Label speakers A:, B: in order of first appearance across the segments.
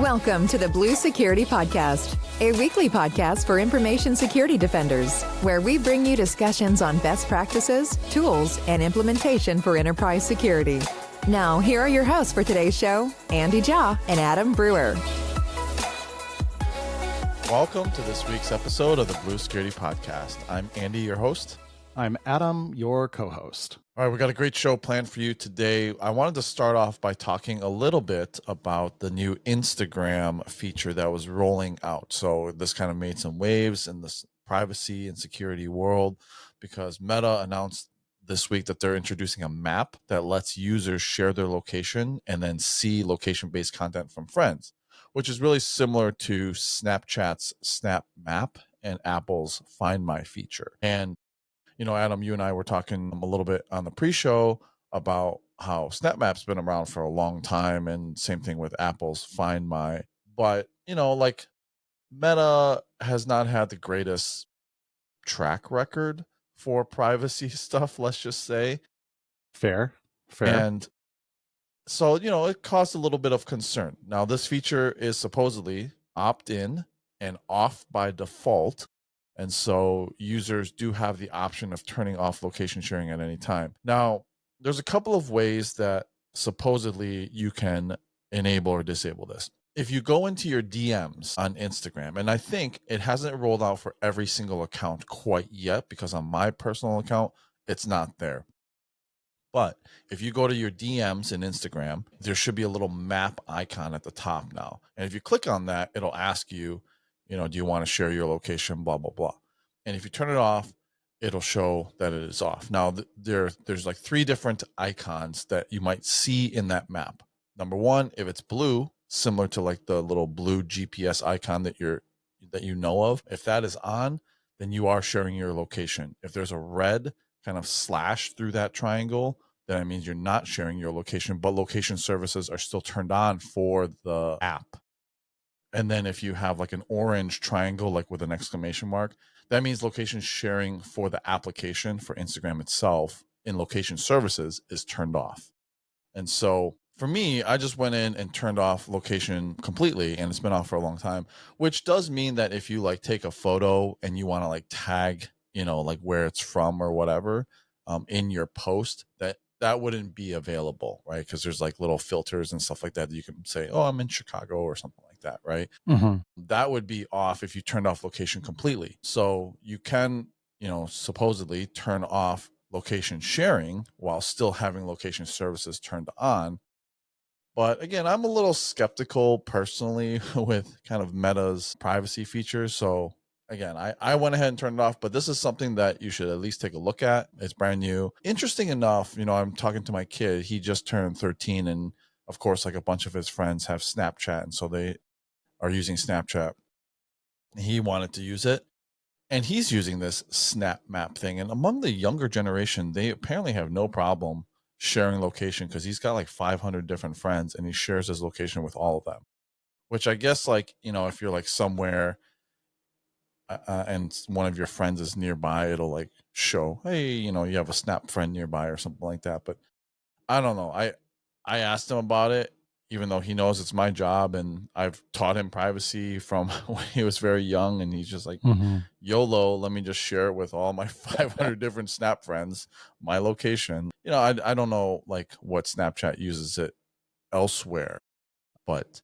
A: Welcome to the Blue Security Podcast, a weekly podcast for information security defenders, where we bring you discussions on best practices, tools, and implementation for enterprise security. Now, here are your hosts for today's show, Andy Jha and Adam Brewer.
B: Welcome to this week's episode of the Blue Security Podcast. I'm Andy, your host.
C: I'm Adam, your co-host.
B: All right, we got a great show planned for you today. I wanted to start off by talking a little bit about the new Instagram feature that was rolling out. So this kind of made some waves in the privacy and security world because Meta announced this week that they're introducing a map that lets users share their location and then see location-based content from friends, which is really similar to Snapchat's Snap Map and Apple's Find My feature. And you know, Adam, you and I were talking a little bit on the pre-show about how Snap Map's been around for a long time, and same thing with Apple's Find My. But, you know, like Meta has not had the greatest track record for privacy stuff, let's just say.
C: Fair.
B: And so, you know, it caused a little bit of concern. Now, this feature is supposedly opt-in and off by default. And so users do have the option of turning off location sharing at any time. Now, there's a couple of ways that supposedly you can enable or disable this. If you go into your DMs on Instagram, and I think it hasn't rolled out for every single account quite yet, because on my personal account, it's not there. But if you go to your DMs in Instagram, there should be a little map icon at the top now. And if you click on that, it'll ask you, you know, do you want to share your location, blah, blah, blah. And if you turn it off, it'll show that it is off. Now, there's like three different icons that you might see in that map. Number one, if it's blue, similar to like the little blue GPS icon that you know of, if that is on, then you are sharing your location. If there's a red kind of slash through that triangle, then it means you're not sharing your location, but location services are still turned on for the app. And then if you have like an orange triangle, like with an exclamation mark, that means location sharing for the application for Instagram itself in location services is turned off. And so for me, I just went in and turned off location completely, and it's been off for a long time, which does mean that if you like take a photo and you want to like tag, you know, like where it's from or whatever, in your post, that wouldn't be available, right? Because there's like little filters and stuff like that you can say, oh, I'm in Chicago or something like that, right?
C: Mm-hmm.
B: That would be off if you turned off location completely. So you can, you know, supposedly turn off location sharing while still having location services turned on. But again, I'm a little skeptical personally with kind of Meta's privacy features. So again, I went ahead and turned it off, but this is something that you should at least take a look at. It's brand new. Interesting enough, you know, I'm talking to my kid. He just turned 13, and of course, like a bunch of his friends have Snapchat, and so they are using Snapchat. He wanted to use it, and he's using this Snap Map thing. And among the younger generation, they apparently have no problem sharing location because he's got like 500 different friends, and he shares his location with all of them, which I guess, like, you know, if you're like somewhere and one of your friends is nearby, it'll like show, hey, you know, you have a Snap friend nearby or something like that. But I don't know. I asked him about it, even though he knows it's my job, and I've taught him privacy from when he was very young, and he's just like, YOLO, let me just share it with all my 500 different Snap friends, my location. You know, I don't know like what Snapchat uses it elsewhere, but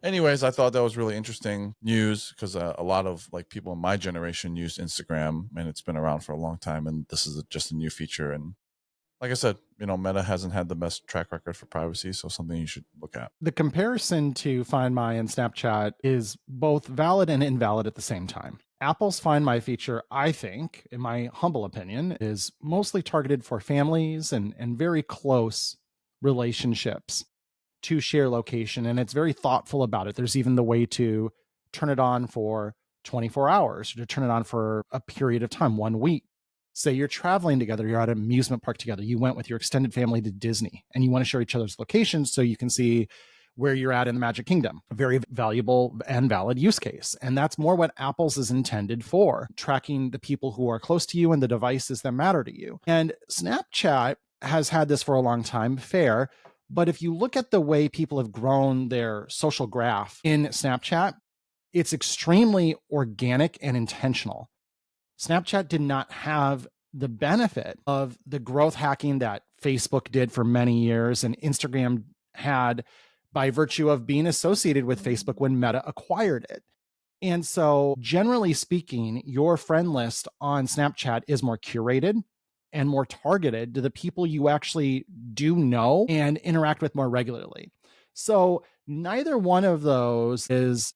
B: anyways, I thought that was really interesting news because a lot of like people in my generation use Instagram, and it's been around for a long time, and this is just a new feature. And like I said, you know, Meta hasn't had the best track record for privacy, so something you should look at.
C: The comparison to Find My and Snapchat is both valid and invalid at the same time. Apple's Find My feature, I think, in my humble opinion, is mostly targeted for families and very close relationships to share location, and it's very thoughtful about it. There's even the way to turn it on for 24 hours, or to turn it on for a period of time, 1 week. Say you're traveling together, you're at an amusement park together, you went with your extended family to Disney, and you want to share each other's locations so you can see where you're at in the Magic Kingdom. A very valuable and valid use case. And that's more what Apple's is intended for, tracking the people who are close to you and the devices that matter to you. And Snapchat has had this for a long time, fair, But if you look at the way people have grown their social graph in Snapchat, it's extremely organic and intentional. Snapchat did not have the benefit of the growth hacking that Facebook did for many years and Instagram had by virtue of being associated with Facebook when Meta acquired it. And so, generally speaking, your friend list on Snapchat is more curated and more targeted to the people you actually do know and interact with more regularly. So, neither one of those is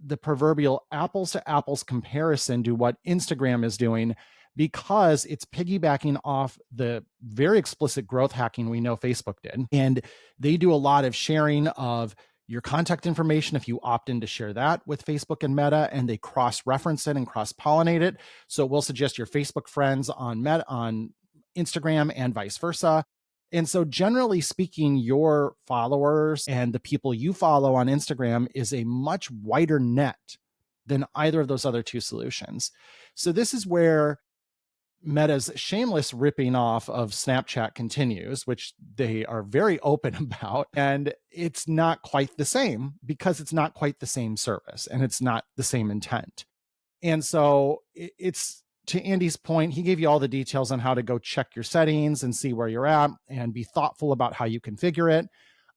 C: the proverbial apples to apples comparison to what Instagram is doing because it's piggybacking off the very explicit growth hacking we know Facebook did. And they do a lot of sharing of your contact information if you opt in to share that with Facebook and Meta, and they cross-reference it and cross-pollinate it. So it will suggest your Facebook friends on Meta, on Instagram, and vice versa. And so generally speaking, your followers and the people you follow on Instagram is a much wider net than either of those other two solutions. So this is where Meta's shameless ripping off of Snapchat continues, which they are very open about. And it's not quite the same because it's not quite the same service and it's not the same intent. And so it's, to Andy's point, he gave you all the details on how to go check your settings and see where you're at and be thoughtful about how you configure it.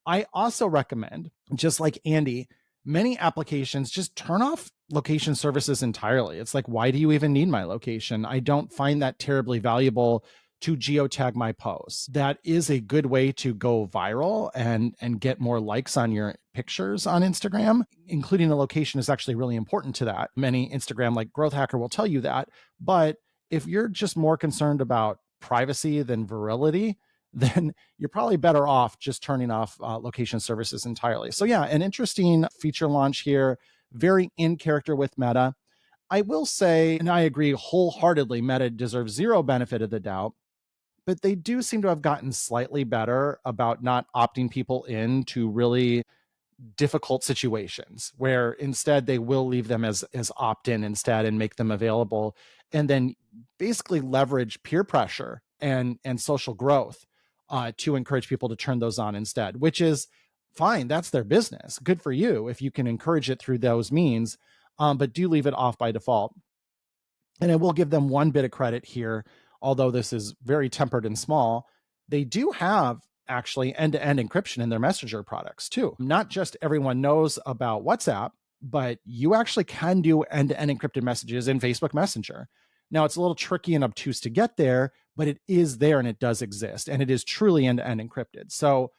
C: I also recommend, just like Andy, many applications just turn off location services entirely. It's like, why do you even need my location? I don't find that terribly valuable to geotag my posts. That is a good way to go viral and get more likes on your pictures on Instagram. Including the location is actually really important to that. Many Instagram like growth hacker will tell you that. But if you're just more concerned about privacy than virility, then you're probably better off just turning off location services entirely. So yeah, an interesting feature launch here, very in character with Meta. I will say, and I agree wholeheartedly, Meta deserves zero benefit of the doubt, but they do seem to have gotten slightly better about not opting people in to really difficult situations where instead they will leave them as opt-in instead and make them available, and then basically leverage peer pressure and social growth to encourage people to turn those on instead, which is fine. That's their business. Good for you if you can encourage it through those means, but do leave it off by default. And I will give them one bit of credit here, although this is very tempered and small. They do have actually end-to-end encryption in their messenger products too. Not just everyone knows about WhatsApp, but you actually can do end-to-end encrypted messages in Facebook Messenger. Now, it's a little tricky and obtuse to get there, but it is there and it does exist, and it is truly end-to-end encrypted. So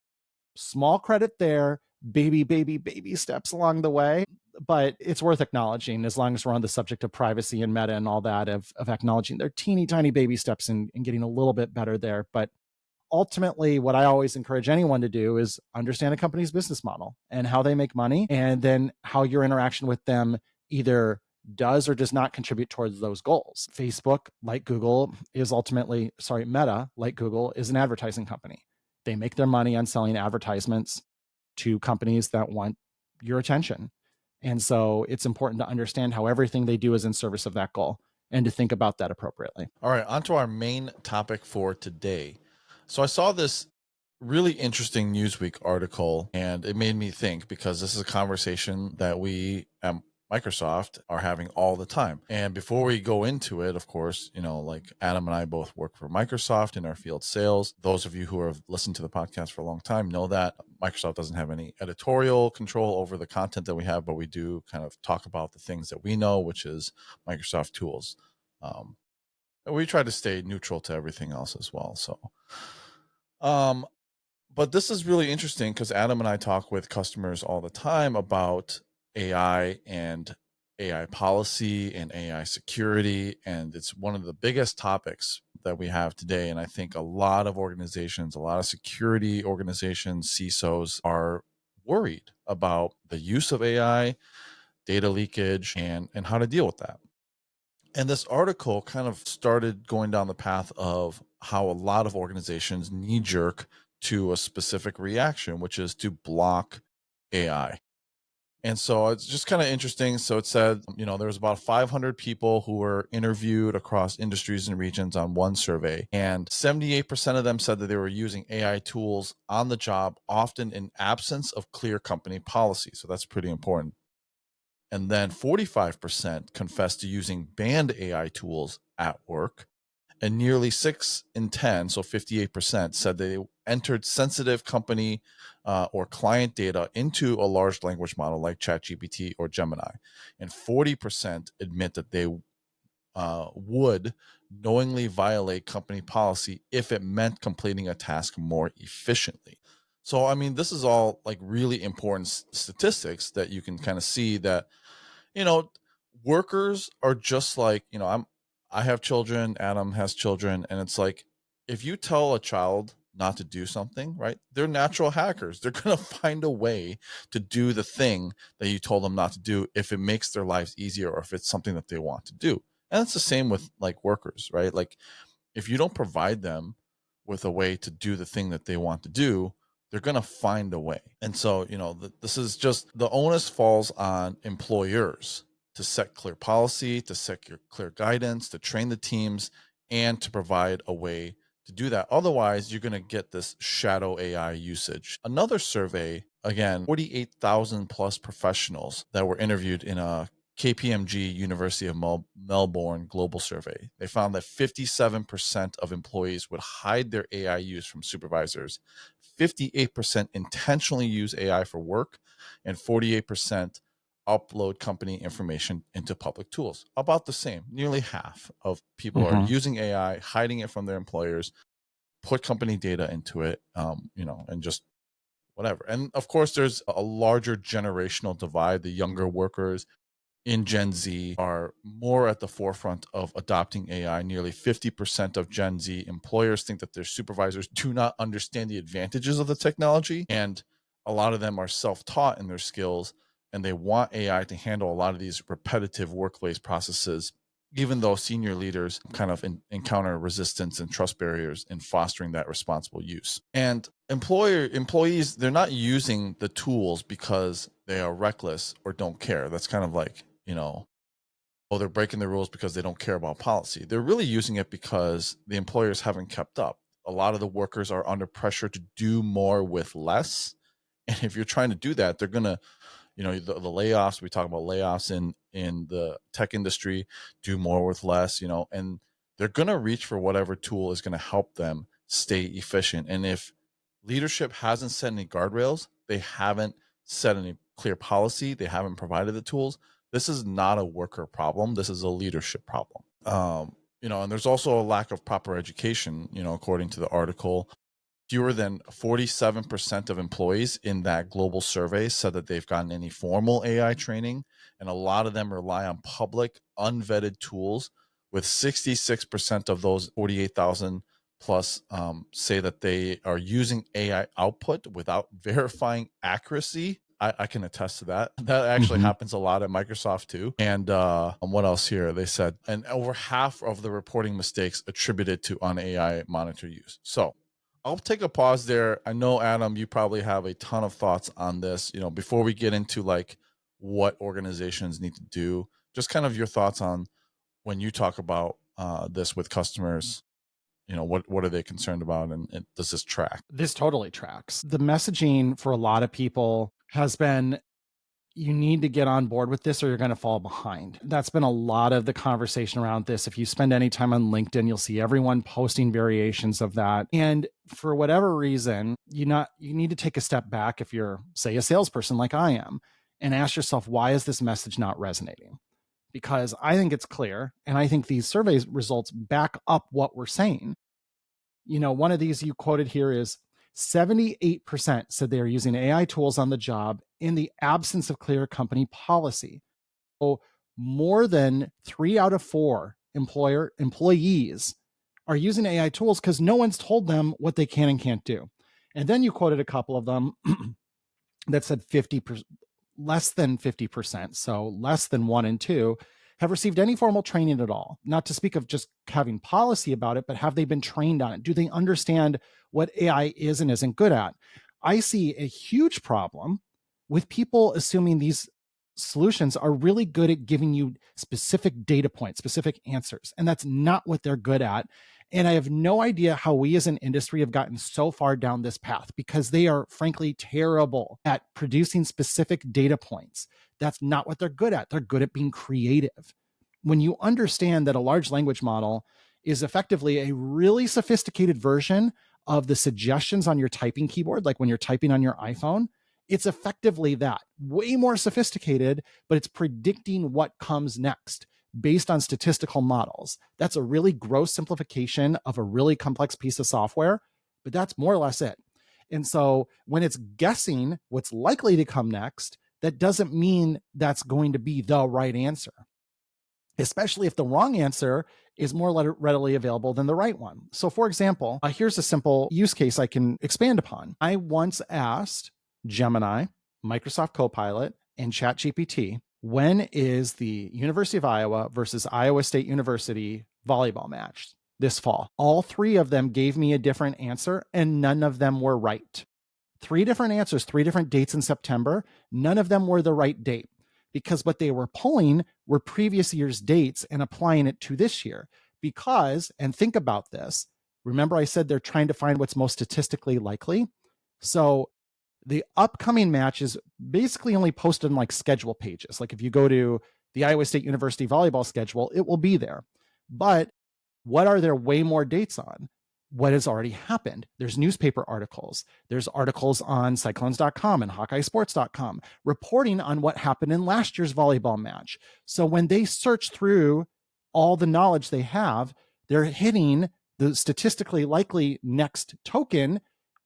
C: small credit there, baby steps along the way, but it's worth acknowledging as long as we're on the subject of privacy and Meta and all that, of acknowledging their teeny tiny baby steps and getting a little bit better there. But ultimately, what I always encourage anyone to do is understand a company's business model and how they make money, and then how your interaction with them either does or does not contribute towards those goals. Facebook, like Google, is Meta, like Google, is an advertising company. They make their money on selling advertisements to companies that want your attention. And so it's important to understand how everything they do is in service of that goal and to think about that appropriately.
B: All right, on to our main topic for today. So I saw this really interesting Newsweek article, and it made me think, because this is a conversation that we at Microsoft are having all the time. And before we go into it, of course, like Adam and I both work for Microsoft in our field sales. Those of you who have listened to the podcast for a long time know that Microsoft doesn't have any editorial control over the content that we have, but we do kind of talk about the things that we know, which is Microsoft tools. We try to stay neutral to everything else as well. So, but this is really interesting because Adam and I talk with customers all the time about AI and AI policy and AI security. And it's one of the biggest topics that we have today. And I think a lot of organizations, a lot of security organizations, CISOs are worried about the use of AI, data leakage, and how to deal with that. And this article kind of started going down the path of how a lot of organizations knee jerk to a specific reaction, which is to block AI. And so it's just kind of interesting. So it said, there was about 500 people who were interviewed across industries and regions on one survey. And 78% of them said that they were using AI tools on the job, often in absence of clear company policy. So that's pretty important. And then 45% confessed to using banned AI tools at work. And nearly 6 in 10, so 58%, said they entered sensitive company or client data into a large language model like ChatGPT or Gemini. And 40% admit that they would knowingly violate company policy if it meant completing a task more efficiently. So, I mean, this is all like really important statistics that you can kind of see that you know, workers are just like, I have children, Adam has children, and it's like if you tell a child not to do something, right? They're natural hackers. They're going to find a way to do the thing that you told them not to do if it makes their lives easier or if it's something that they want to do. And it's the same with like workers, right? Like if you don't provide them with a way to do the thing that they want to do, they're going to find a way. And so, this is just the onus falls on employers to set clear policy, to set clear guidance, to train the teams, and to provide a way to do that. Otherwise, you're going to get this shadow AI usage. Another survey, again, 48,000 plus professionals that were interviewed in a KPMG University of Melbourne global survey. They found that 57% of employees would hide their AI use from supervisors, 58% intentionally use AI for work, and 48% upload company information into public tools. About the same. Nearly half of people are using AI, hiding it from their employers, put company data into it, and just whatever. And of course, there's a larger generational divide. The younger workers in Gen Z are more at the forefront of adopting AI. Nearly 50% of Gen Z employers think that their supervisors do not understand the advantages of the technology. And a lot of them are self-taught in their skills, and they want AI to handle a lot of these repetitive workplace processes, even though senior leaders kind of encounter resistance and trust barriers in fostering that responsible use. And employees, they're not using the tools because they are reckless or don't care. That's kind of like, they're breaking the rules because they don't care about policy. They're really using it because the employers haven't kept up. A lot of the workers are under pressure to do more with less. And if you're trying to do that, they're going to, the layoffs, we talk about layoffs in the tech industry, do more with less, and they're going to reach for whatever tool is going to help them stay efficient. And if leadership hasn't set any guardrails, they haven't set any clear policy, they haven't provided the tools, this is not a worker problem. This is a leadership problem. And there's also a lack of proper education, according to the article. Fewer than 47% of employees in that global survey said that they've gotten any formal AI training, and a lot of them rely on public, unvetted tools, with 66% of those 48,000 plus say that they are using AI output without verifying accuracy. I can attest to that. That actually happens a lot at Microsoft too. And what else here? They said, and over half of the reporting mistakes attributed to on AI monitor use. So I'll take a pause there. I know, Adam, you probably have a ton of thoughts on this. Before we get into like what organizations need to do, just kind of your thoughts on when you talk about this with customers. What are they concerned about, and does this track?
C: This totally tracks. The messaging for a lot of people has been, you need to get on board with this or you're going to fall behind. That's been a lot of the conversation around this. If you spend any time on LinkedIn, you'll see everyone posting variations of that. And for whatever reason, you need to take a step back if you're, say, a salesperson like I am, and ask yourself, why is this message not resonating? Because I think it's clear, and I think these survey results back up what we're saying. One of these you quoted here is 78% said they are using AI tools on the job in the absence of clear company policy. So more than 3 out of 4 employees are using AI tools because no one's told them what they can and can't do. And then you quoted a couple of them that said 50%, less than 50%, so less than 1 in 2, have received any formal training at all. Not to speak of just having policy about it, but have they been trained on it? Do they understand what AI is and isn't good at? I see a huge problem with people assuming these solutions are really good at giving you specific data points, specific answers. And that's not what they're good at. And I have no idea how we as an industry have gotten so far down this path, because they are frankly terrible at producing specific data points. That's not what they're good at. They're good at being creative. When you understand that a large language model is effectively a really sophisticated version of the suggestions on your typing keyboard, like when you're typing on your iPhone, it's effectively that, way more sophisticated, but it's predicting what comes next based on statistical models. That's a really gross simplification of a really complex piece of software, but that's more or less it. And so when it's guessing what's likely to come next, that doesn't mean that's going to be the right answer, especially if the wrong answer is more readily available than the right one. So for example, here's a simple use case I can expand upon. I once asked Gemini, Microsoft Copilot, and ChatGPT, when is the University of Iowa versus Iowa State University volleyball match this fall? All three of them gave me a different answer, and none of them were right. 3 different answers, 3 different dates in September. None of them were the right date, because what they were pulling were previous year's dates and applying it to this year. Because, and think about this, remember I said they're trying to find what's most statistically likely? So the upcoming match is basically only posted in like schedule pages. Like if you go to the Iowa State University volleyball schedule, it will be there. But what are there way more dates on? What has already happened? There's newspaper articles. There's articles on cyclones.com and hawkeyesports.com reporting on what happened in last year's volleyball match. So when they search through all the knowledge they have, they're hitting the statistically likely next token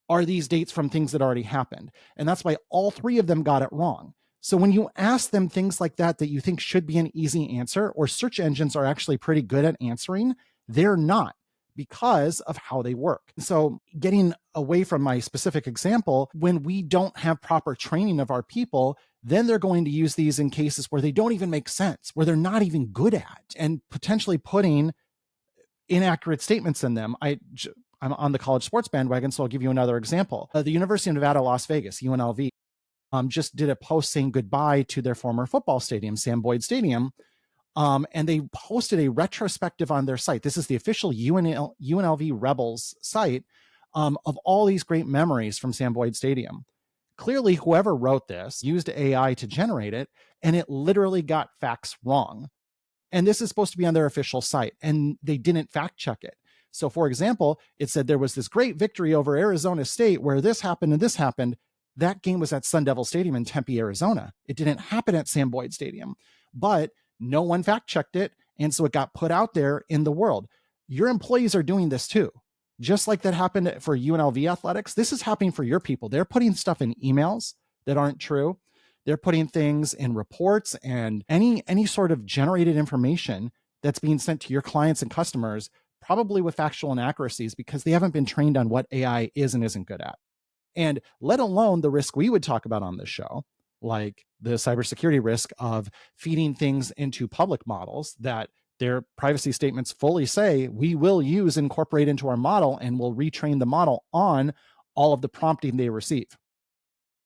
C: are these dates from things that already happened. And that's why all 3 of them got it wrong. So when you ask them things like that you think should be an easy answer, or search engines are actually pretty good at answering, they're not, because of how they work. So getting away from my specific example, when we don't have proper training of our people, then they're going to use these in cases where they don't even make sense, where they're not even good at, and potentially putting inaccurate statements in them. I'm on the college sports bandwagon, so I'll give you another example. The University of Nevada, Las Vegas, UNLV, just did a post saying goodbye to their former football stadium, Sam Boyd Stadium, and they posted a retrospective on their site. This is the official UNLV Rebels site, of all these great memories from Sam Boyd Stadium. Clearly, whoever wrote this used AI to generate it, and it literally got facts wrong. And this is supposed to be on their official site, and they didn't fact check it. So for example, it said there was this great victory over Arizona State where this happened and this happened. That game was at Sun Devil Stadium in Tempe, Arizona. It didn't happen at Sam Boyd Stadium, but no one fact checked it. And so it got put out there in the world. Your employees are doing this too. Just like that happened for UNLV athletics, this is happening for your people. They're putting stuff in emails that aren't true. They're putting things in reports and any sort of generated information that's being sent to your clients and customers, probably with factual inaccuracies, because they haven't been trained on what AI is and isn't good at. And let alone the risk we would talk about on this show, like the cybersecurity risk of feeding things into public models that their privacy statements fully say we will use, incorporate into our model, and will retrain the model on all of the prompting they receive.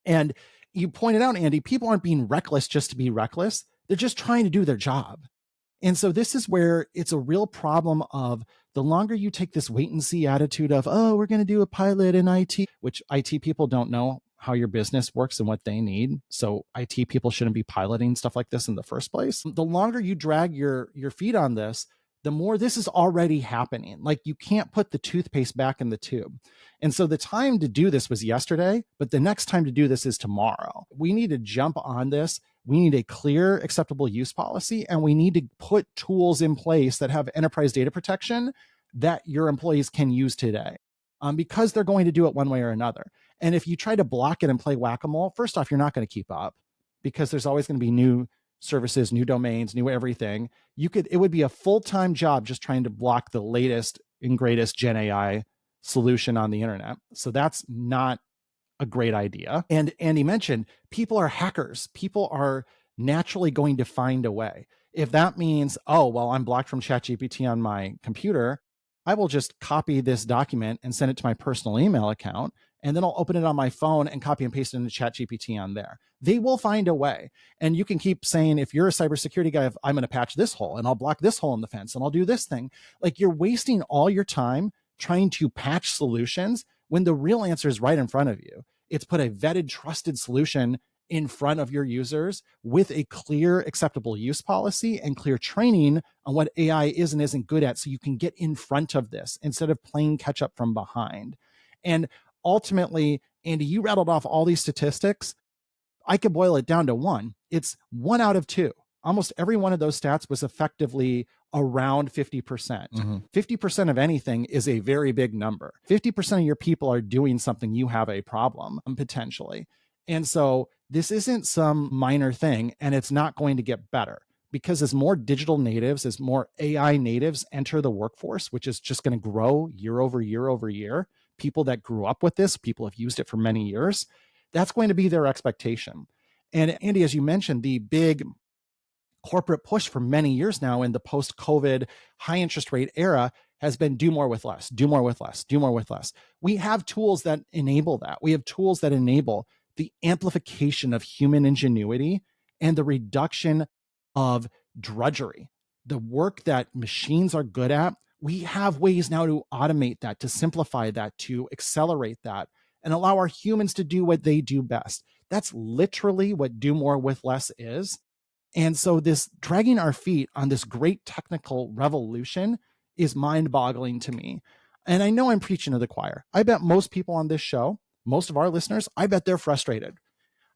C: And you pointed out, Andy, people aren't being reckless just to be reckless. They're just trying to do their job. And so this is where it's a real problem of the longer you take this wait and see attitude of, oh, we're going to do a pilot in IT, which IT people don't know how your business works and what they need. So IT people shouldn't be piloting stuff like this in the first place. The longer you drag your feet on this, the more this is already happening. Like you can't put the toothpaste back in the tube. And so the time to do this was yesterday, but the next time to do this is tomorrow. We need to jump on this. We need a clear, acceptable use policy, and we need to put tools in place that have enterprise data protection that your employees can use today, because they're going to do it one way or another. And if you try to block it and play whack-a-mole, first off, you're not going to keep up, because there's always going to be new services, new domains, new everything. It would be a full-time job just trying to block the latest and greatest Gen AI solution on the internet. So that's not a great idea. And Andy mentioned, people are hackers. People are naturally going to find a way. If that means, oh, well, I'm blocked from ChatGPT on my computer, I will just copy this document and send it to my personal email account. And then I'll open it on my phone and copy and paste it into ChatGPT on there. They will find a way. And you can keep saying, if you're a cybersecurity guy, I'm going to patch this hole and I'll block this hole in the fence and I'll do this thing. Like, you're wasting all your time trying to patch solutions when the real answer is right in front of you. It's put a vetted, trusted solution in front of your users with a clear, acceptable use policy and clear training on what AI is and isn't good at, so you can get in front of this instead of playing catch up from behind. And ultimately, Andy, you rattled off all these statistics. I could boil it down to one. It's 1 out of 2. Almost every one of those stats was effectively around 50%. 50% of anything is a very big number. 50% of your people are doing something, you have a problem potentially. And so this isn't some minor thing, and it's not going to get better, because as more digital natives, as more AI natives enter the workforce, which is just going to grow year over year over year, people that grew up with this, people have used it for many years, that's going to be their expectation. And Andy, as you mentioned, the big corporate push for many years now in the post-COVID high interest rate era has been do more with less, do more with less, do more with less. We have tools that enable that. We have tools that enable the amplification of human ingenuity and the reduction of drudgery, the work that machines are good at. We have ways now to automate that, to simplify that, to accelerate that, and allow our humans to do what they do best. That's literally what do more with less is. And so this dragging our feet on this great technical revolution is mind-boggling to me. And I know I'm preaching to the choir. I bet most people on this show, most of our listeners, I bet they're frustrated.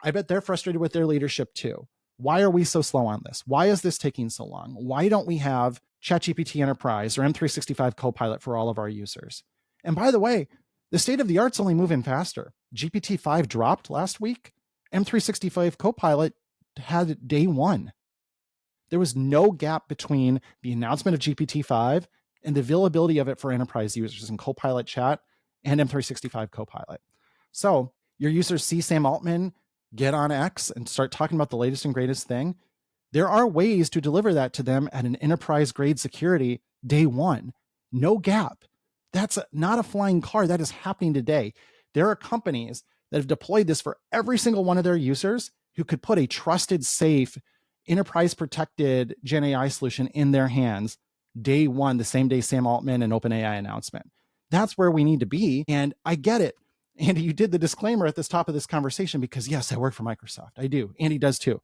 C: I bet they're frustrated with their leadership too. Why are we so slow on this? Why is this taking so long? Why don't we have ChatGPT Enterprise or M365 Copilot for all of our users? And by the way, the state of the art's only moving faster. GPT-5 dropped last week. M365 Copilot had day one. There was no gap between the announcement of GPT-5 and the availability of it for enterprise users in Copilot Chat and M365 Copilot. So your users see Sam Altman get on X and start talking about the latest and greatest thing. There are ways to deliver that to them at an enterprise grade security day one. No gap. That's not a flying car. That is happening today. There are companies that have deployed this for every single one of their users who could put a trusted, safe, enterprise protected Gen AI solution in their hands day one, the same day Sam Altman and OpenAI announcement. That's where we need to be. And I get it. Andy, you did the disclaimer at the top of this conversation because yes, I work for Microsoft. I do. Andy does too.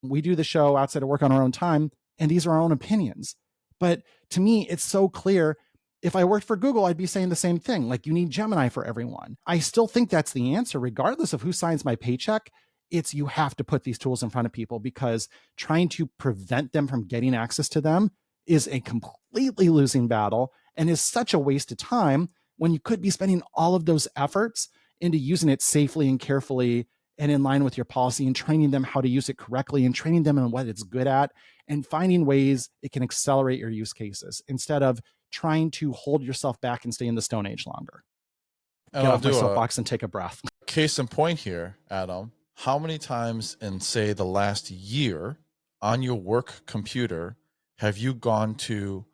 C: We do the show outside of work on our own time, and these are our own opinions. But to me, it's so clear. If I worked for Google, I'd be saying the same thing. Like, you need Gemini for everyone. I still think that's the answer, regardless of who signs my paycheck. It's you have to put these tools in front of people, because trying to prevent them from getting access to them is a completely losing battle and is such a waste of time when you could be spending all of those efforts into using it safely and carefully and in line with your policy, and training them how to use it correctly and training them on what it's good at and finding ways it can accelerate your use cases instead of trying to hold yourself back and stay in the Stone Age longer.
B: And
C: Get
B: I'll
C: off my
B: do
C: soapbox and take a breath.
B: Case in point here, Adam. How many times in, say, the last year on your work computer have you gone to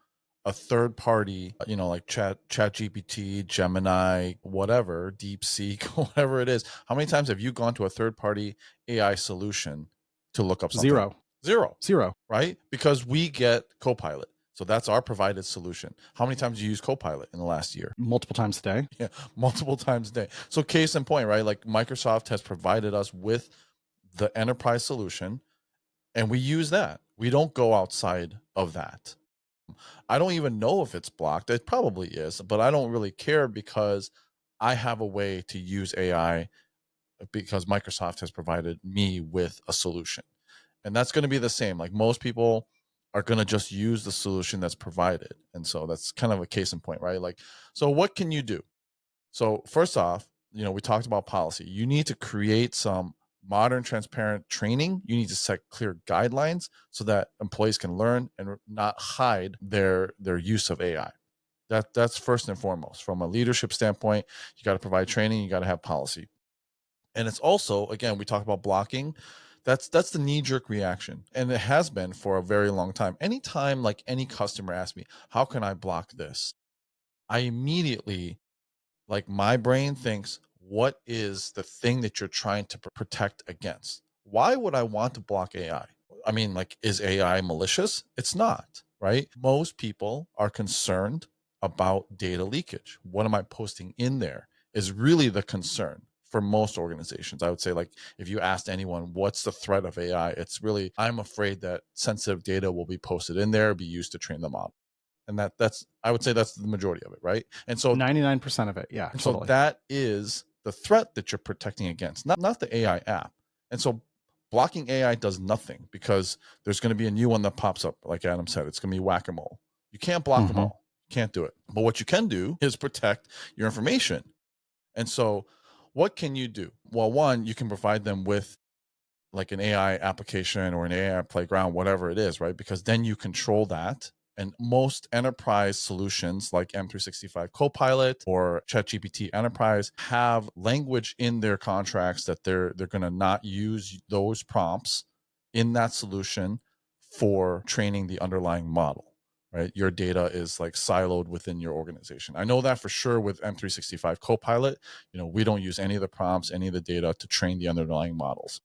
B: a third party, like ChatGPT, Gemini, whatever, DeepSeek, whatever it is? How many times have you gone to a third party AI solution to look up something? Zero, right? Because we get Copilot. So that's our provided solution. How many times do you use Copilot in the last year?
C: Multiple times a day.
B: Yeah, multiple times a day. So case in point, right? Like, Microsoft has provided us with the enterprise solution, and we use that. We don't go outside of that. I don't even know if it's blocked. It probably is, but I don't really care because I have a way to use AI because Microsoft has provided me with a solution. And that's going to be the same. Like, most people are going to just use the solution that's provided. And so that's kind of a case in point, right? Like, so what can you do? So first off, we talked about policy. You need to create some modern, transparent training. You need to set clear guidelines so that employees can learn and not hide their use of AI. That's first and foremost. From a leadership standpoint, you got to provide training, you got to have policy. And it's also, again, we talk about blocking. That's the knee-jerk reaction. And it has been for a very long time. Anytime, like, any customer asks me, how can I block this? I immediately, like, my brain thinks, what is the thing that you're trying to protect against? Why would I want to block AI? I mean, like, is AI malicious? It's not, right? Most people are concerned about data leakage. What am I posting in there is really the concern for most organizations. I would say, like, if you asked anyone, what's the threat of AI? It's really, I'm afraid that sensitive data will be posted in there, be used to train the model. And that's, I would say that's the majority of it, right? And so
C: 99% of it. Yeah,
B: and
C: totally.
B: so that is the threat that you're protecting against, not the AI app. And so blocking AI does nothing, because there's going to be a new one that pops up. Like Adam said, it's going to be whack-a-mole. You can't block them all. You can't do it. But what you can do is protect your information. And so what can you do? Well, one, you can provide them with like an AI application or an AI playground, whatever it is, right? Because then you control that. And most enterprise solutions like M365 Copilot or ChatGPT Enterprise have language in their contracts that they're going to not use those prompts in that solution for training the underlying model. Right? Your data is like siloed within your organization. I know that for sure with M365 Copilot. We don't use any of the prompts, any of the data to train the underlying models.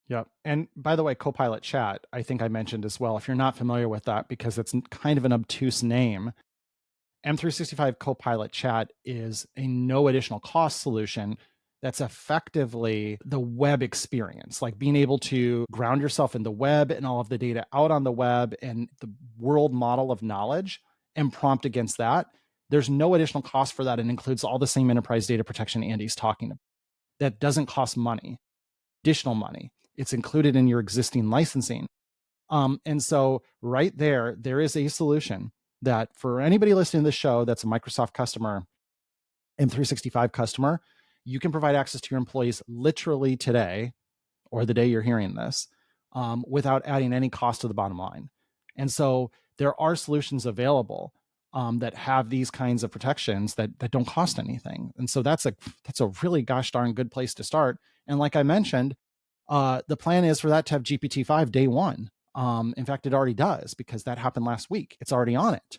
C: Yep. And by the way, Copilot Chat, I think I mentioned as well, if you're not familiar with that, because it's kind of an obtuse name, M365 Copilot Chat is a no additional cost solution that's effectively the web experience, like being able to ground yourself in the web and all of the data out on the web and the world model of knowledge and prompt against that. There's no additional cost for that. It includes all the same enterprise data protection Andy's talking about. That doesn't cost money, additional money. It's included in your existing licensing. And so right there is a solution that for anybody listening to this show that's a Microsoft customer, M365 customer, you can provide access to your employees literally today or the day you're hearing this, without adding any cost to the bottom line. And so there are solutions available that have these kinds of protections that don't cost anything. And so that's a really gosh darn good place to start. And like I mentioned, the plan is for that to have GPT-5 day one. In fact, it already does, because that happened last week. It's already on it.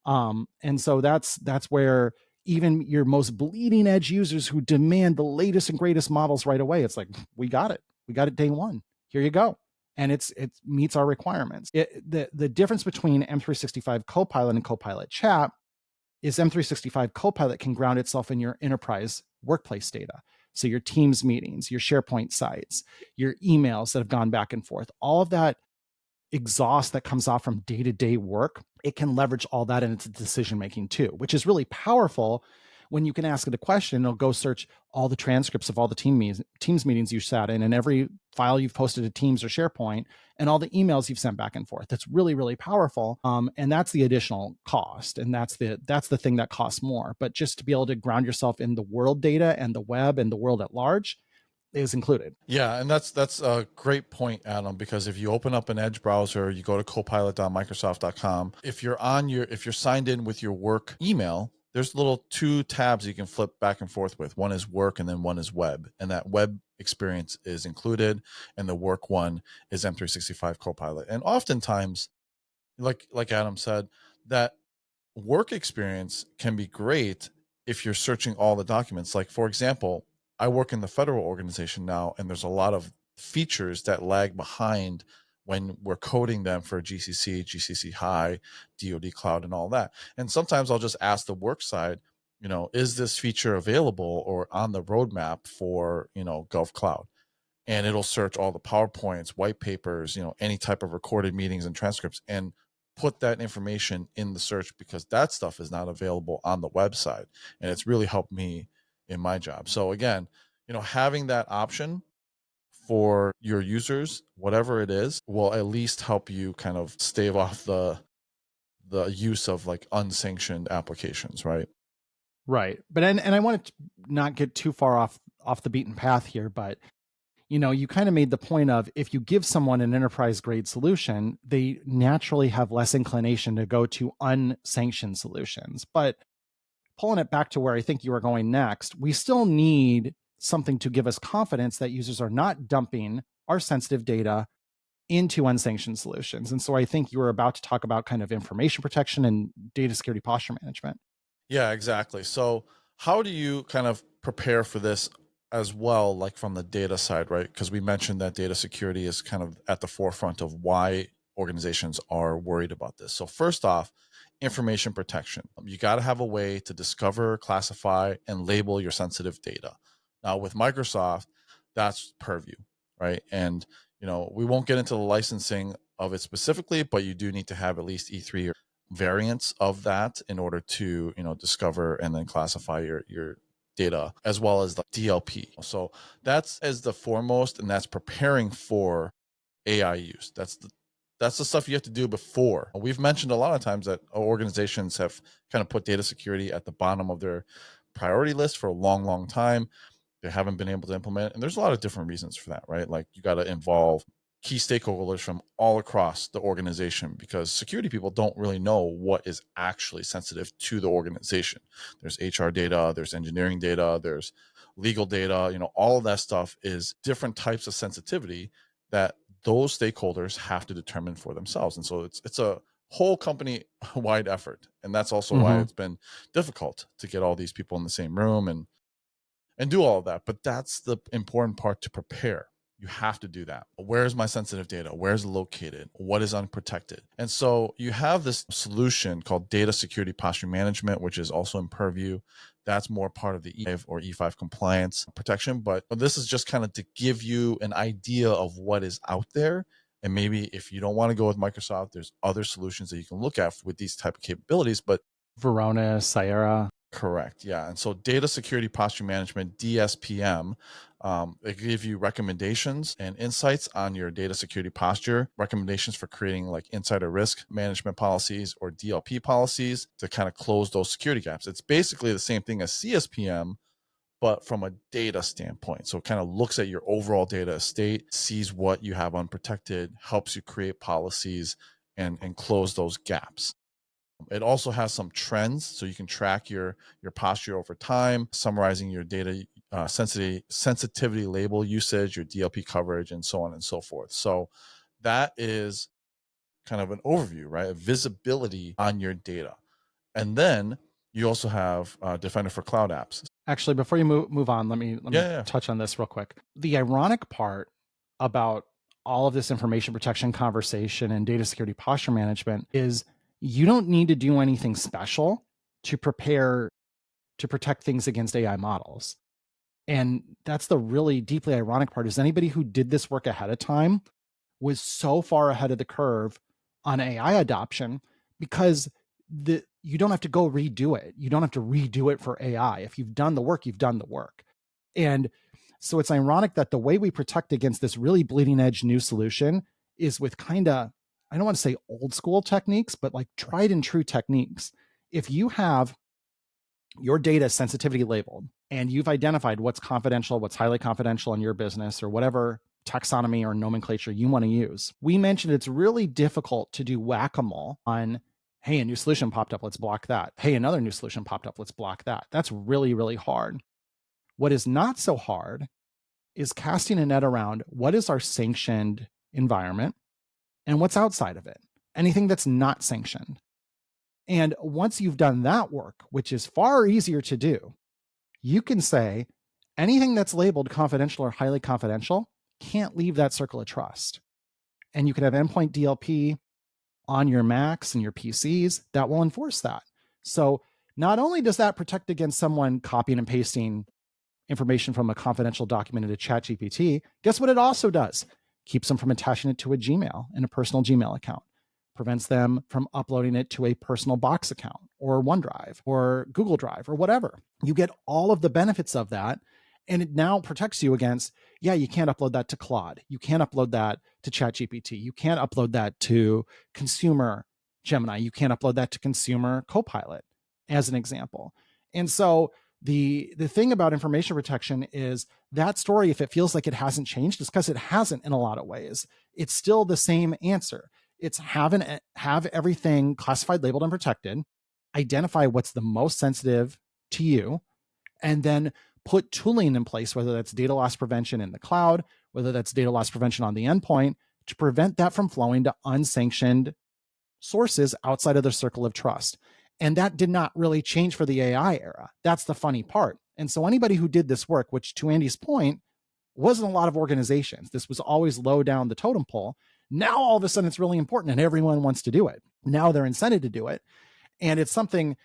C: And so that's where even your most bleeding edge users who demand the latest and greatest models right away, it's like, we got it. We got it day one. Here you go. And it meets our requirements. The difference between M365 Copilot and Copilot Chat is M365 Copilot can ground itself in your enterprise workplace data. So your Teams meetings, your SharePoint sites, your emails that have gone back and forth, all of that exhaust that comes off from day-to-day work, it can leverage all that in its decision making too, which is really powerful when you can ask it a question. It'll go search all the transcripts of all the Teams meetings you sat in and every file you've posted to Teams or SharePoint and all the emails you've sent back and forth. That's really, really powerful. And that's the additional cost. And that's the thing that costs more. But just to be able to ground yourself in the world data and the web and the world at large is included.
B: Yeah, and that's a great point, Adam, because if you open up an Edge browser, you go to copilot.microsoft.com, if you're signed in with your work email, there's little two tabs you can flip back and forth with. One is work and then one is web. And that web experience is included, and the work one is M365 Copilot. And oftentimes, like Adam said, that work experience can be great if you're searching all the documents. Like, for example, I work in the federal organization now, and there's a lot of features that lag behind when we're coding them for GCC, GCC High, DoD Cloud, and all that. And sometimes I'll just ask the work side, is this feature available or on the roadmap for, Gulf Cloud? And it'll search all the PowerPoints, white papers, any type of recorded meetings and transcripts, and put that information in the search, because that stuff is not available on the website. And it's really helped me in my job. So again, having that option for your users, whatever it is, will at least help you kind of stave off the use of like unsanctioned applications, right?
C: Right. But and I want to not get too far off the beaten path here, but you kind of made the point of, if you give someone an enterprise grade solution, they naturally have less inclination to go to unsanctioned solutions. But pulling it back to where I think you are going next, we still need something to give us confidence that users are not dumping our sensitive data into unsanctioned solutions. And so I think you were about to talk about kind of information protection and data security posture management.
B: Yeah, exactly. So how do you kind of prepare for this as well, like from the data side, right? Because we mentioned that data security is kind of at the forefront of why organizations are worried about this. So first off, information protection. You got to have a way to discover, classify, and label your sensitive data. Now with Microsoft, that's Purview, right? And we won't get into the licensing of it specifically, but you do need to have at least E3 variants of that in order to discover and then classify your data, as well as the DLP. So that's as the foremost, and that's preparing for AI use. That's the stuff you have to do before. We've mentioned a lot of times that organizations have kind of put data security at the bottom of their priority list for a long time. They haven't been able to implement it. And there's a lot of different reasons for that, right? Like you got to involve key stakeholders from all across the organization, because security people don't really know what is actually sensitive to the organization. There's HR data, there's engineering data, there's legal data, all of that stuff is different types of sensitivity that those stakeholders have to determine for themselves. And so it's a whole company wide effort. And that's also why it's been difficult to get all these people in the same room and do all of that. But that's the important part to prepare. You have to do that. Where's my sensitive data? Where's it located? What is unprotected? And so you have this solution called data security posture management, which is also in Purview. That's more part of the E5 or E5 compliance protection. But this is just kind of to give you an idea of what is out there. And maybe if you don't want to go with Microsoft, there's other solutions that you can look at with these type of capabilities. But
C: Verona, Sierra.
B: Correct. Yeah. And so data security posture management, DSPM, they give you recommendations and insights on your data security posture, recommendations for creating like insider risk management policies or DLP policies to kind of close those security gaps. It's basically the same thing as CSPM, but from a data standpoint. So it kind of looks at your overall data estate, sees what you have unprotected, helps you create policies and close those gaps. It also has some trends, so you can track your posture over time, summarizing your data sensitivity label usage, your DLP coverage, and so on and so forth. So that is kind of an overview, right? A visibility on your data. And then you also have Defender for Cloud Apps.
C: Actually, before you move on, let me touch on this real quick. The ironic part about all of this information protection conversation and data security posture management is you don't need to do anything special to prepare to protect things against AI models. And that's the really deeply ironic part, is anybody who did this work ahead of time was so far ahead of the curve on AI adoption, because you don't have to go redo it. You don't have to redo it for AI. If you've done the work, you've done the work. And so it's ironic that the way we protect against this really bleeding edge new solution is with kind of, I don't want to say old school techniques, but like tried and true techniques. If you have your data sensitivity labeled and you've identified what's confidential, what's highly confidential in your business, or whatever taxonomy or nomenclature you want to use, we mentioned it's really difficult to do whack-a-mole on, hey, a new solution popped up, let's block that. Hey, another new solution popped up, let's block that. That's really, really hard. What is not so hard is casting a net around what is our sanctioned environment and what's outside of it, anything that's not sanctioned. And once you've done that work, which is far easier to do, you can say anything that's labeled confidential or highly confidential can't leave that circle of trust. And you can have endpoint DLP on your Macs and your PCs that will enforce that. So not only does that protect against someone copying and pasting information from a confidential document into ChatGPT, guess what it also does? Keeps them from attaching it to a Gmail and a personal Gmail account. Prevents them from uploading it to a personal Box account or OneDrive or Google Drive or whatever. You get all of the benefits of that. And it now protects you against, you can't upload that to Claude. You can't upload that to ChatGPT. You can't upload that to consumer Gemini. You can't upload that to consumer Copilot, as an example. And so the thing about information protection is that story, if it feels like it hasn't changed, it's because it hasn't in a lot of ways. It's still the same answer. It's have everything classified, labeled, and protected, identify what's the most sensitive to you, and then put tooling in place, whether that's data loss prevention in the cloud, whether that's data loss prevention on the endpoint, to prevent that from flowing to unsanctioned sources outside of their circle of trust. And that did not really change for the AI era. That's the funny part. And so anybody who did this work, which to Andy's point, wasn't a lot of organizations. This was always low down the totem pole. Now all of a sudden it's really important and everyone wants to do it. Now they're incented to do it. And it's something,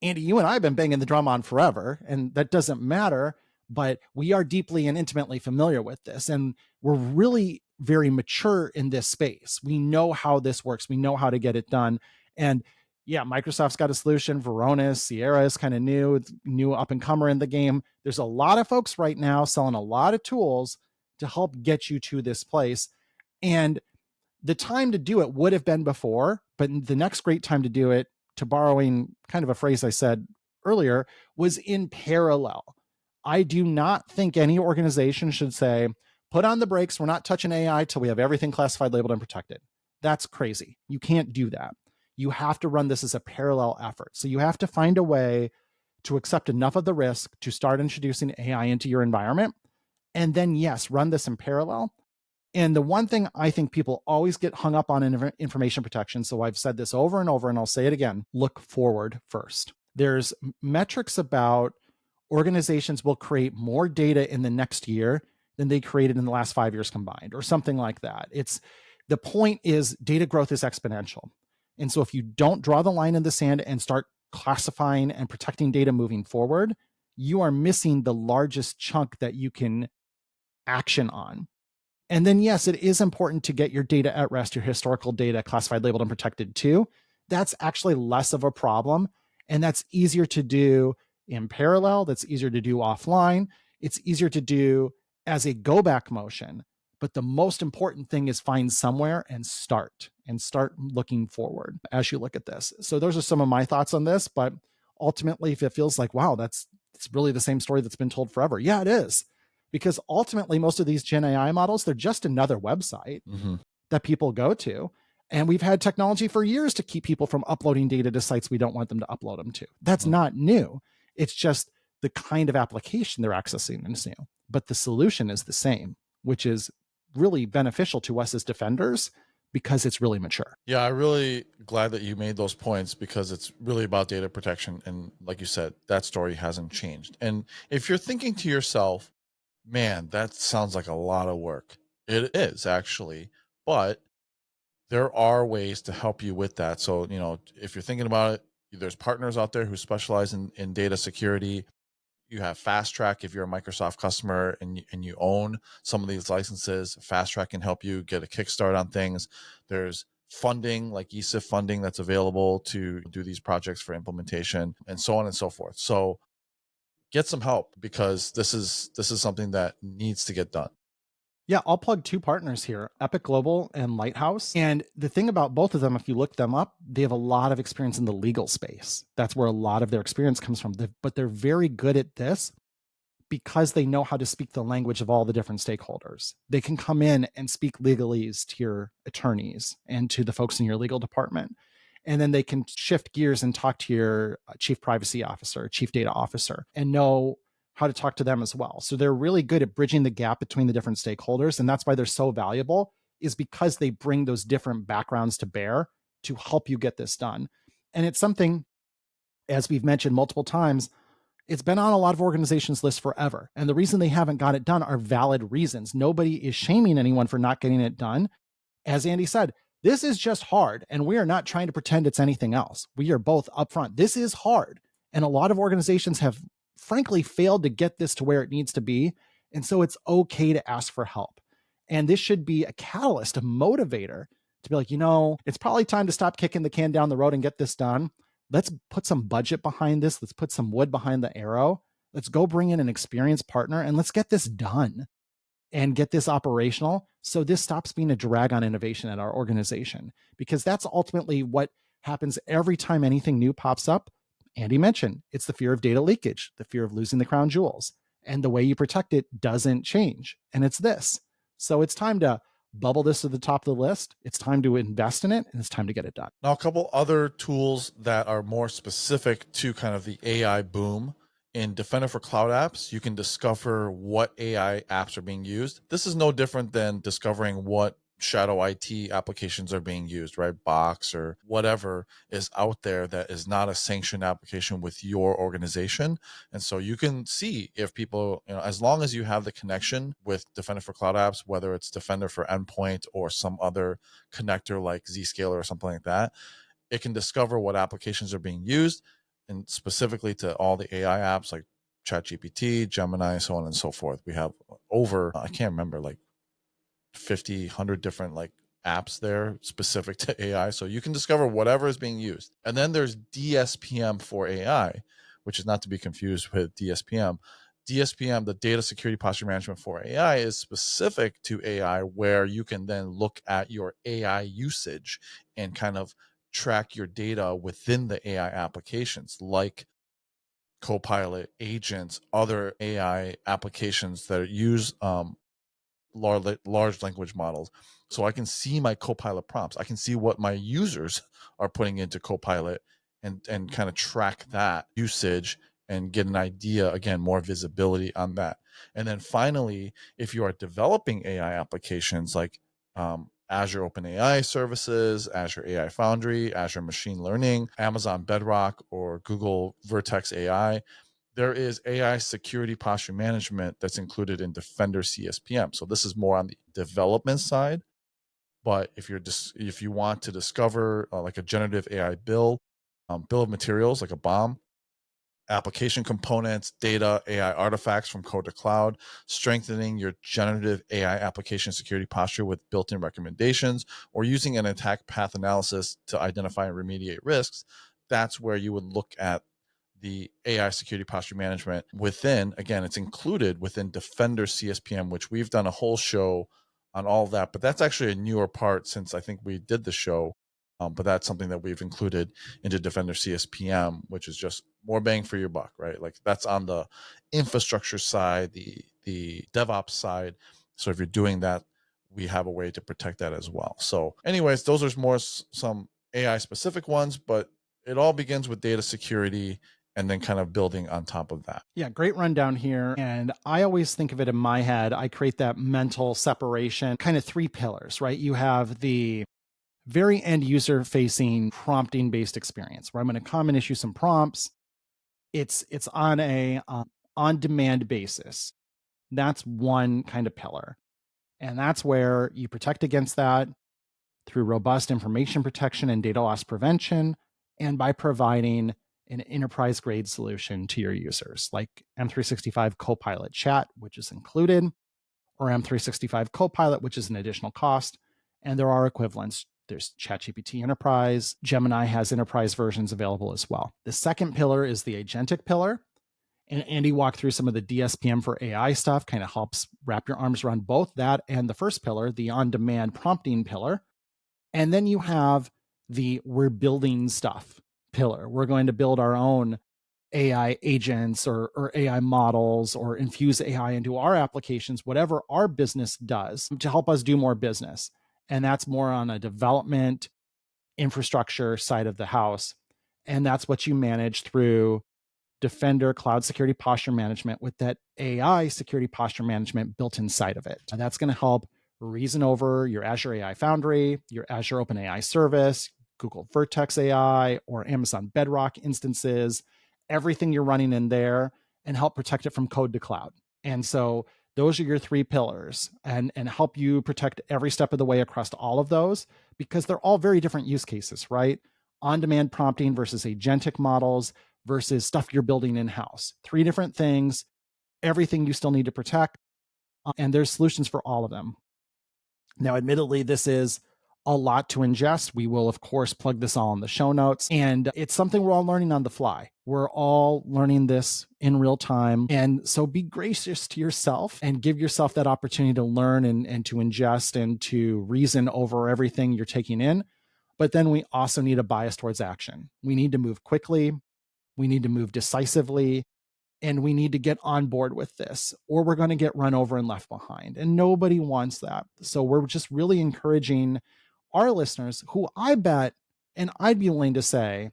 C: Andy, you and I have been banging the drum on forever, and that doesn't matter, but we are deeply and intimately familiar with this. And we're really very mature in this space. We know how this works. We know how to get it done. And yeah, Microsoft's got a solution. Varonis, Sierra is kind of new up and comer in the game. There's a lot of folks right now selling a lot of tools to help get you to this place. And the time to do it would have been before, but the next great time to do it, to borrowing kind of a phrase I said earlier, was in parallel. I do not think any organization should say, put on the brakes, we're not touching AI till we have everything classified, labeled, and protected. That's crazy. You can't do that. You have to run this as a parallel effort. So you have to find a way to accept enough of the risk to start introducing AI into your environment. And then, yes, run this in parallel. And the one thing I think people always get hung up on in information protection, so I've said this over and over, and I'll say it again, look forward first. There's metrics about organizations will create more data in the next year than they created in the last 5 years combined, or something like that. The point is data growth is exponential. And so if you don't draw the line in the sand and start classifying and protecting data moving forward, you are missing the largest chunk that you can action on. And then, yes, it is important to get your data at rest, your historical data classified, labeled, and protected too. That's actually less of a problem. And that's easier to do in parallel. That's easier to do offline. It's easier to do as a go back motion. But the most important thing is find somewhere and start looking forward as you look at this. So those are some of my thoughts on this. But ultimately, if it feels like, wow, it's really the same story that's been told forever. Yeah, it is. Because ultimately, most of these Gen AI models, they're just another website that people go to. And we've had technology for years to keep people from uploading data to sites we don't want them to upload them to. That's not new. It's just the kind of application they're accessing is new. But the solution is the same, which is really beneficial to us as defenders because it's really mature.
B: Yeah, I'm really glad that you made those points because it's really about data protection. And like you said, that story hasn't changed. And if you're thinking to yourself, man, that sounds like a lot of work. It is actually, but there are ways to help you with that. So, if you're thinking about it, there's partners out there who specialize in data security. You have Fast Track if you're a Microsoft customer and you own some of these licenses. Fast Track can help you get a kickstart on things. There's funding like ESIF funding that's available to do these projects for implementation and so on and so forth. So get some help because this is something that needs to get done.
C: Yeah, I'll plug two partners here, Epic Global and Lighthouse. And the thing about both of them, if you look them up, they have a lot of experience in the legal space. That's where a lot of their experience comes from. But they're very good at this because they know how to speak the language of all the different stakeholders. They can come in and speak legalese to your attorneys and to the folks in your legal department. And then they can shift gears and talk to your chief privacy officer, chief data officer, and know how to talk to them as well. So they're really good at bridging the gap between the different stakeholders. And that's why they're so valuable, is because they bring those different backgrounds to bear to help you get this done. And it's something, as we've mentioned multiple times, it's been on a lot of organizations' lists forever. And the reason they haven't got it done are valid reasons. Nobody is shaming anyone for not getting it done. As Andy said, this is just hard. And we are not trying to pretend it's anything else. We are both upfront. This is hard. And a lot of organizations have frankly failed to get this to where it needs to be. And so it's okay to ask for help. And this should be a catalyst, a motivator to be like, it's probably time to stop kicking the can down the road and get this done. Let's put some budget behind this. Let's put some wood behind the arrow. Let's go bring in an experienced partner and let's get this done and get this operational. So this stops being a drag on innovation at our organization, because that's ultimately what happens every time anything new pops up. Andy mentioned it's the fear of data leakage, the fear of losing the crown jewels, and the way you protect it doesn't change. And it's this. So it's time to bubble this to the top of the list. It's time to invest in it, and it's time to get it done.
B: Now, a couple other tools that are more specific to kind of the AI boom. In Defender for Cloud Apps, you can discover what AI apps are being used. This is no different than discovering what shadow IT applications are being used, right? Box or whatever is out there that is not a sanctioned application with your organization. And so you can see if people, as long as you have the connection with Defender for Cloud Apps, whether it's Defender for Endpoint or some other connector like Zscaler or something like that, it can discover what applications are being used, and specifically to all the AI apps like ChatGPT, Gemini, so on and so forth. We have over, I can't remember, like 50, 100 different like apps there specific to AI. So you can discover whatever is being used. And then there's DSPM for AI, which is not to be confused with DSPM. DSPM, the data security posture management for AI, is specific to AI, where you can then look at your AI usage and kind of track your data within the AI applications like Copilot, agents, other AI applications that use large language models. So I can see my Copilot prompts. I can see what my users are putting into Copilot, and kind of track that usage and get an idea, again, more visibility on that. And then finally, if you are developing AI applications like Azure OpenAI services, Azure AI Foundry, Azure Machine Learning, Amazon Bedrock, or Google Vertex AI, there is AI security posture management that's included in Defender CSPM. So this is more on the development side. But if you want to discover like a generative AI bill of materials, like a bomb, application components, data, AI artifacts from code to cloud, strengthening your generative AI application security posture with built-in recommendations, or using an attack path analysis to identify and remediate risks, that's where you would look at the AI security posture management within. Again, it's included within Defender CSPM, which we've done a whole show on all of that. But that's actually a newer part since I think we did the show. But that's something that we've included into Defender CSPM, which is just more bang for your buck, right? Like that's on the infrastructure side, the DevOps side. So if you're doing that, we have a way to protect that as well. So anyways, those are more some AI specific ones, but it all begins with data security and then kind of building on top of that.
C: Yeah, great rundown here. And I always think of it in my head, I create that mental separation, kind of three pillars, right? You have the very end user facing prompting based experience where I'm going to come and issue some prompts. It's on a on demand basis. That's one kind of pillar. And that's where you protect against that through robust information protection and data loss prevention, and by providing an enterprise grade solution to your users like M365 Copilot Chat, which is included, or M365 Copilot, which is an additional cost. And there are equivalents. There's ChatGPT Enterprise. Gemini has enterprise versions available as well. The second pillar is the agentic pillar. And Andy walked through some of the DSPM for AI stuff, kind of helps wrap your arms around both that and the first pillar, the on-demand prompting pillar. And then you have the we're building stuff pillar. We're going to build our own AI agents or AI models or infuse AI into our applications, whatever our business does to help us do more business. And that's more on a development infrastructure side of the house. And that's what you manage through Defender Cloud Security Posture Management with that AI security posture management built inside of it. And that's going to help reason over your Azure AI Foundry, your Azure OpenAI service, Google Vertex AI, or Amazon Bedrock instances, everything you're running in there, and help protect it from code to cloud. And so those are your three pillars, and help you protect every step of the way across all of those, because they're all very different use cases, right? On-demand prompting versus agentic models versus stuff you're building in-house. Three different things, everything you still need to protect, and there's solutions for all of them. Now, admittedly, this is a lot to ingest. We will, of course, plug this all in the show notes. And it's something we're all learning on the fly. We're all learning this in real time. And so be gracious to yourself and give yourself that opportunity to learn and to ingest and to reason over everything you're taking in. But then we also need a bias towards action. We need to move quickly. We need to move decisively. And we need to get on board with this, or we're going to get run over and left behind. And nobody wants that. So we're just really encouraging our listeners, who I bet, and I'd be willing to say,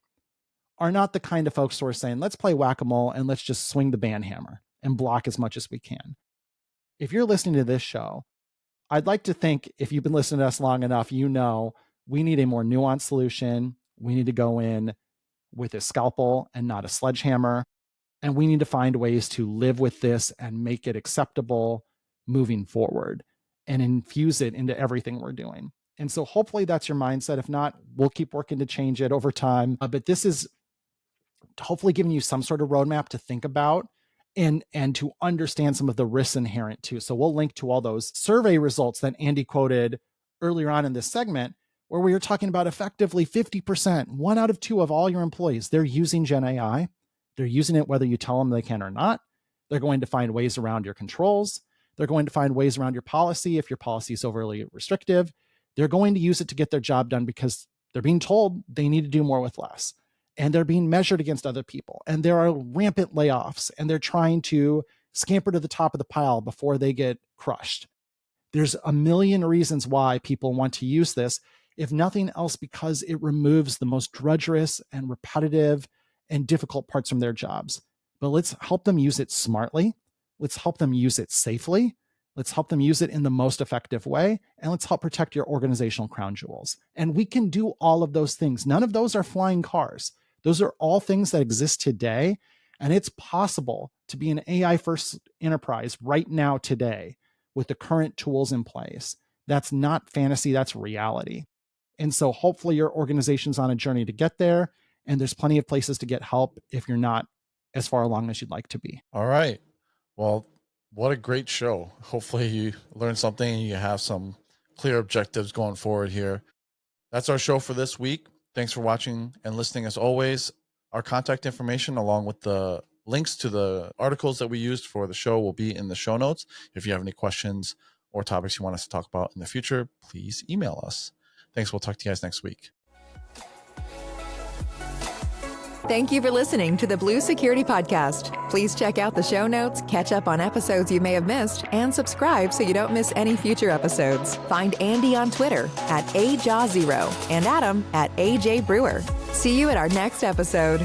C: are not the kind of folks who are saying, let's play whack-a-mole and let's just swing the band hammer and block as much as we can. If you're listening to this show I'd like to think if you've been listening to us long enough, you know we need a more nuanced solution. We need to go in with a scalpel and not a sledgehammer. And we need to find ways to live with this and make it acceptable moving forward and infuse it into everything we're doing. And so hopefully that's your mindset. If not, we'll keep working to change it over time. But this is hopefully giving you some sort of roadmap to think about and to understand some of the risks inherent too. So we'll link to all those survey results that Andy quoted earlier on in this segment, where we were talking about effectively 50%, 1 out of 2 of all your employees, they're using Gen AI. They're using it whether you tell them they can or not. They're going to find ways around your controls. They're going to find ways around your policy if your policy is overly restrictive. They're going to use it to get their job done because they're being told they need to do more with less. And they're being measured against other people. And there are rampant layoffs, and they're trying to scamper to the top of the pile before they get crushed. There's a million reasons why people want to use this, if nothing else, because it removes the most drudgerous and repetitive and difficult parts from their jobs. But let's help them use it smartly. Let's help them use it safely. Let's help them use it in the most effective way. And let's help protect your organizational crown jewels. And we can do all of those things. None of those are flying cars. Those are all things that exist today. And it's possible to be an AI first enterprise right now today with the current tools in place. That's not fantasy, that's reality. And so hopefully your organization's on a journey to get there. And there's plenty of places to get help if you're not as far along as you'd like to be.
B: All right. Well, what a great show. Hopefully you learned something and you have some clear objectives going forward here. That's our show for this week. Thanks for watching and listening as always. Our contact information along with the links to the articles that we used for the show will be in the show notes. If you have any questions or topics you want us to talk about in the future, please email us. Thanks. We'll talk to you guys next week.
A: Thank you for listening to the Blue Security Podcast. Please check out the show notes, catch up on episodes you may have missed, and subscribe so you don't miss any future episodes. Find Andy on Twitter @AJaw0 and Adam @AJ Brewer. See you at our next episode.